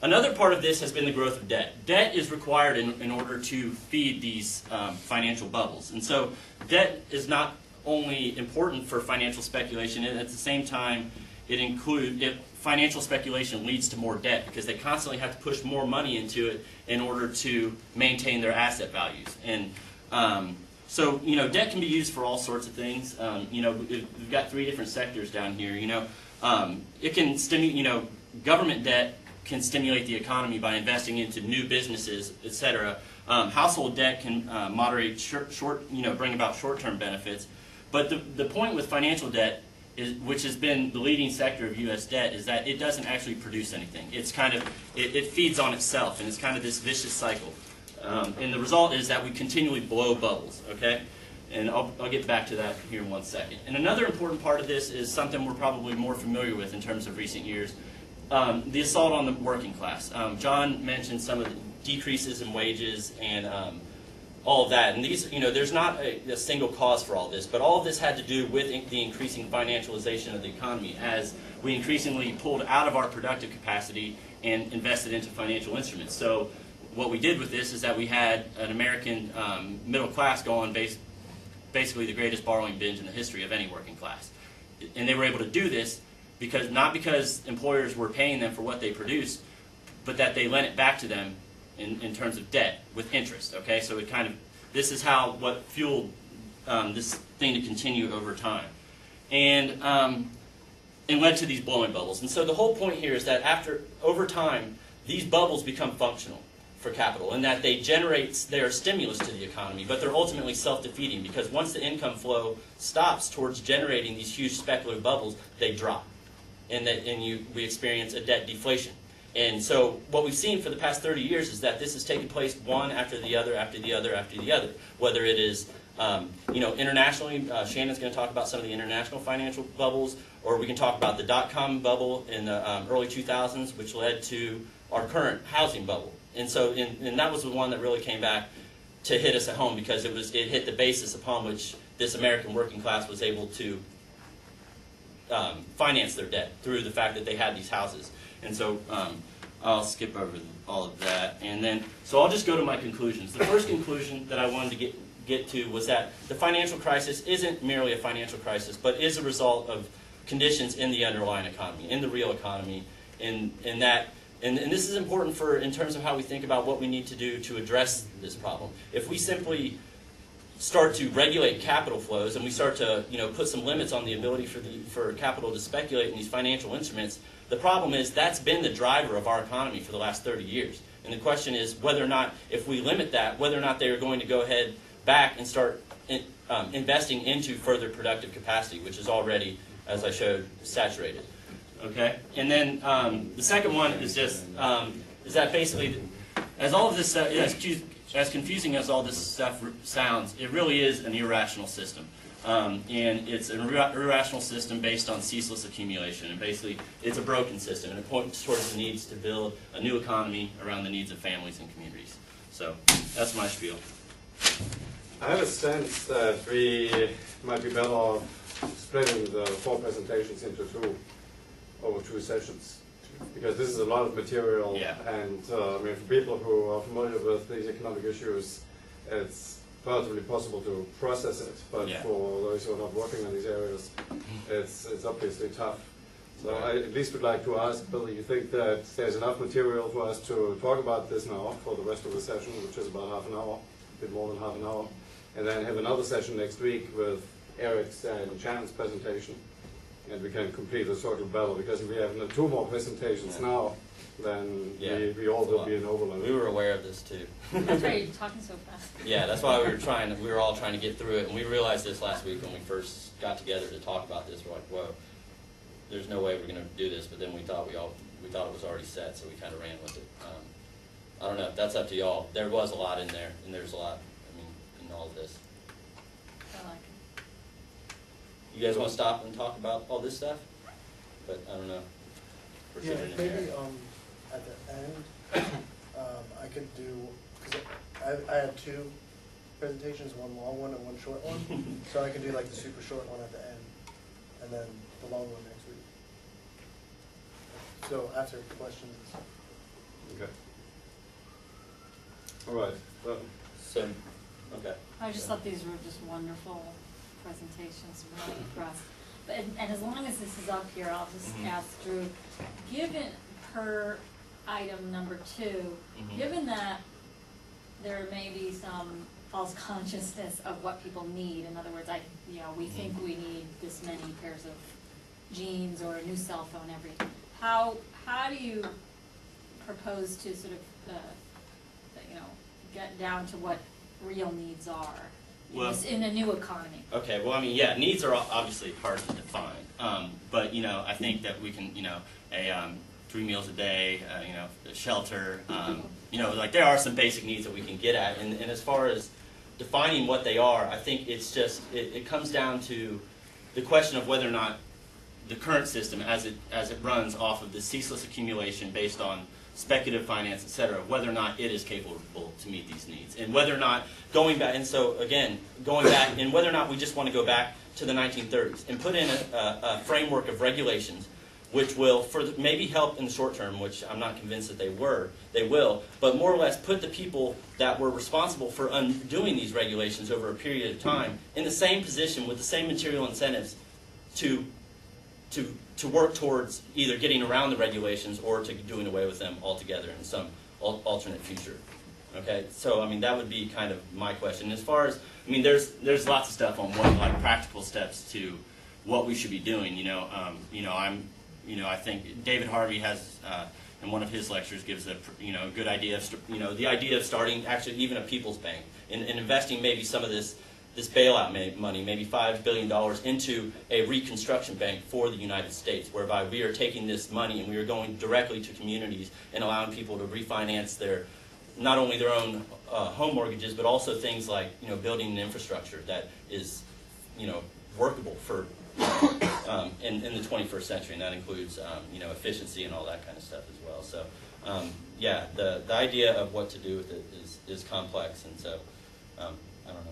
Another part of this has been the growth of debt. Debt is required in order to feed these financial bubbles. And so debt is not only important for financial speculation, and at the same time, financial speculation leads to more debt because they constantly have to push more money into it in order to maintain their asset values. And so, debt can be used for all sorts of things. We've got 3 different sectors down here. It can stimulate, government debt can stimulate the economy by investing into new businesses, etc. Household debt can moderate bring about short-term benefits. But the point with financial debt, which has been the leading sector of U.S. debt, is that it doesn't actually produce anything. It's kind of, it feeds on itself, and it's kind of this vicious cycle. And the result is that we continually blow bubbles, okay? And I'll get back to that here in 1 second. And another important part of this is something we're probably more familiar with in terms of recent years, the assault on the working class. John mentioned some of the decreases in wages and all of that. And these, there's not a single cause for all this, but all of this had to do with the increasing financialization of the economy as we increasingly pulled out of our productive capacity and invested into financial instruments. So what we did with this is that we had an American middle class go on basically the greatest borrowing binge in the history of any working class. And they were able to do this not because employers were paying them for what they produced, but that they lent it back to them in terms of debt with interest. Okay, so this is what fueled this thing to continue over time, and led to these blowing bubbles. And so the whole point here is that over time, these bubbles become functional for capital, in that they're a stimulus to the economy, but they're ultimately self-defeating because once the income flow stops towards generating these huge speculative bubbles, they drop, and we experience a debt deflation. And so what we've seen for the past 30 years is that this has taken place one after the other, after the other, after the other. Whether it is, internationally, Shannon's going to talk about some of the international financial bubbles, or we can talk about the dot-com bubble in the early 2000s, which led to our current housing bubble. And so, and that was the one that really came back to hit us at home because it hit the basis upon which this American working class was able to finance their debt through the fact that they had these houses. And so I'll skip over all of that. And then, so I'll just go to my conclusions. The first conclusion that I wanted to get to was that the financial crisis isn't merely a financial crisis, but is a result of conditions in the underlying economy, in the real economy, and this is important in terms of how we think about what we need to do to address this problem. If we simply start to regulate capital flows and we start to put some limits on the ability for capital to speculate in these financial instruments, the problem is that's been the driver of our economy for the last 30 years. And the question is whether or not, if we limit that, whether or not they are going to go ahead back and start investing into further productive capacity, which is already, as I showed, saturated. Okay, and then the second one is just is that basically, as all of this stuff, as confusing as all this stuff sounds, it really is an irrational system, and it's an irrational system based on ceaseless accumulation. And basically, it's a broken system, and it points towards the needs to build a new economy around the needs of families and communities. So that's my spiel. I have a sense that we might be better off splitting the 4 presentations into 2. Over 2 sessions, because this is a lot of material, and for people who are familiar with these economic issues, it's relatively possible to process it, but for those who are not working in these areas, it's obviously tough. So I at least would like to ask, Bill, do you think that there's enough material for us to talk about this now for the rest of the session, which is about half an hour, a bit more than half an hour, and then have another session next week with Eric's and Shannon's presentation? And we can complete the sort of battle, because if we have 2 more presentations now, then we all will be in overload. We were aware of this too. That's why you're talking so fast. Yeah, that's why we were all trying to get through it, and we realized this last week when we first got together to talk about this. We're like, whoa, there's no way we're going to do this. But then we thought it was already set, so we kind of ran with it. I don't know. That's up to y'all. There was a lot in there, and there's a lot, in all of this. I like it. You guys want to stop and talk about all this stuff? But I don't know. Yeah, maybe at the end, I could do, because I had 2 presentations, one long one and one short one. So I could do like the super short one at the end, and then the long one next week. So after questions. Okay. All right. Well, So, okay. I just thought these were just wonderful presentations, really impressed. But, and as long as this is up here, I'll just ask Drew, given per item number 2, given that there may be some false consciousness of what people need, in other words, we think we need this many pairs of jeans or a new cell phone every, how do you propose to sort of, get down to what real needs are in a new economy? Okay, well, I mean, yeah, needs are obviously hard to define, but, I think that we can, 3 meals a day, shelter, like there are some basic needs that we can get at, and as far as defining what they are, I think it's just, it comes down to the question of whether or not the current system, as it runs off of the ceaseless accumulation based on speculative finance, et cetera, whether or not it is capable to meet these needs, and whether or not going back, and so again, going back, and whether or not we just want to go back to the 1930s and put in a framework of regulations which will maybe help in the short term, which I'm not convinced that they will, but more or less put the people that were responsible for undoing these regulations over a period of time in the same position with the same material incentives to work towards either getting around the regulations or to doing away with them altogether in some alternate future. Okay, so I mean that would be kind of my question. As far as there's lots of stuff on what like practical steps to what we should be doing. I think David Harvey has in one of his lectures gives a good idea of the idea of starting actually even a people's bank and investing maybe some of this bailout money, maybe $5 billion, into a reconstruction bank for the United States, whereby we are taking this money and we are going directly to communities and allowing people to refinance not only their own home mortgages, but also things like building an infrastructure that is workable for in the 21st century, and that includes efficiency and all that kind of stuff as well. So yeah, the idea of what to do with it is complex, and so I don't know.